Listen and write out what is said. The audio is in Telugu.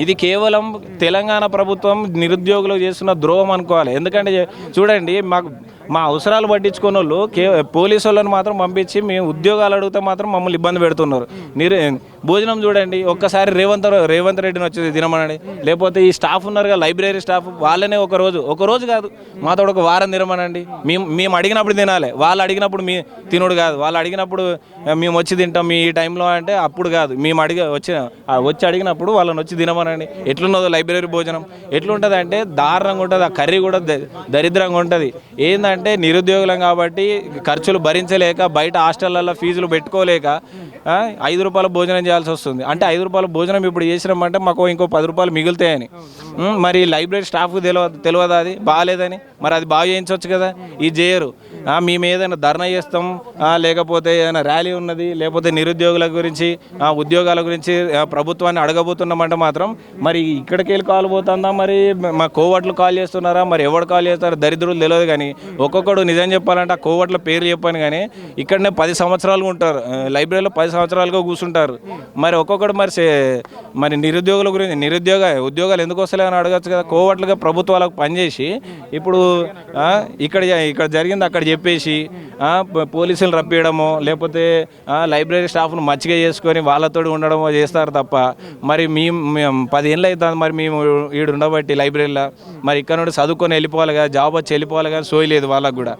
ఇది కేవలం తెలంగాణ ప్రభుత్వం నిరుద్యోగులకు చేస్తున్న ద్రోహం అనుకోవాలి. ఎందుకంటే చూడండి, మా అవసరాలు పట్టించుకున్న వాళ్ళు పోలీసు వాళ్ళని మాత్రం పంపించి మేము ఉద్యోగాలు అడిగితే మాత్రం మమ్మల్ని ఇబ్బంది పెడుతున్నారు. భోజనం చూడండి, ఒక్కసారి రేవంత్ రెడ్డిని వచ్చేది తినమనండి, లేకపోతే ఈ స్టాఫ్ ఉన్నారు కదా లైబ్రరీ స్టాఫ్, వాళ్ళనే ఒక రోజు కాదు మాతో ఒక వారం తినమనండి. మేము అడిగినప్పుడు తినాలి, వాళ్ళు అడిగినప్పుడు తినుడు కాదు. వాళ్ళు అడిగినప్పుడు మేము వచ్చి తింటాం ఈ టైంలో అంటే అప్పుడు కాదు. మేము వచ్చి అడిగినప్పుడు వాళ్ళని వచ్చి తినమనండి. ఎట్లున్నదో లైబ్రరీ భోజనం ఎట్లుంటుంది అంటే దారుణంగా ఉంటుంది. ఆ కర్రీ కూడా దరిద్రంగా ఉంటుంది. ఏంటంటే నిరుద్యోగులం కాబట్టి ఖర్చులు భరించలేక బయట హాస్టళ్లలో ఫీజులు పెట్టుకోలేక 5 రూపాయల భోజనం చేయాల్సి వస్తుంది. అంటే 5 రూపాయల భోజనం ఇప్పుడు చేసినామంటే మాకు ఇంకో 10 రూపాయలు మిగులుతాయని. మరి లైబ్రరీ స్టాఫ్కి తెలియదా అది బాగాలేదని? మరి అది బాగా చేయించవచ్చు కదా, ఇది చేయరు. మేము ఏదైనా ధర్నా చేస్తాం, లేకపోతే ఏదైనా ర్యాలీ ఉన్నది, లేకపోతే నిరుద్యోగుల గురించి ఉద్యోగాల గురించి ప్రభుత్వాన్ని అడగబోతున్నామంటే మాత్రం మరి ఇక్కడికి వెళ్ళి కాల్ పోతుందా, మరి మా కోవట్లు కాల్ చేస్తున్నారా, మరి ఎవరు కాల్ చేస్తారో దరిద్రులు తెలియదు. కానీ ఒక్కొక్కడు నిజం చెప్పాలంటే ఆ కోవట్ల పేరు చెప్పాను కానీ ఇక్కడనే 10 సంవత్సరాలు ఉంటారు, లైబ్రరీలో 10 సంవత్సరాలుగా కూర్చుంటారు. మరి ఒక్కొక్కడు మరి నిరుద్యోగుల గురించి ఉద్యోగాలు ఎందుకు వస్తలే అని అడగచ్చు కదా. కోవట్లుగా ప్రభుత్వాలకు పనిచేసి ఇప్పుడు ఇక్కడ జరిగింది అక్కడ చెప్పేసి పోలీసులు రప్పియడమో లేకపోతే లైబ్రరీ స్టాఫ్ను మచ్చిగా చేసుకొని వాళ్ళతో ఉండడమో చేస్తారు తప్ప మరి మేము 10 ఏళ్ళు అవుతుంది మరి మేము ఈడు ఉండబట్టి లైబ్రరీలో మరి ఇక్కడ నుండి చదువుకొని వెళ్ళిపోవాలి కదా, జాబ్ వచ్చి వెళ్ళిపోవాలి కానీ సోయలేదు వాళ్ళకు కూడా.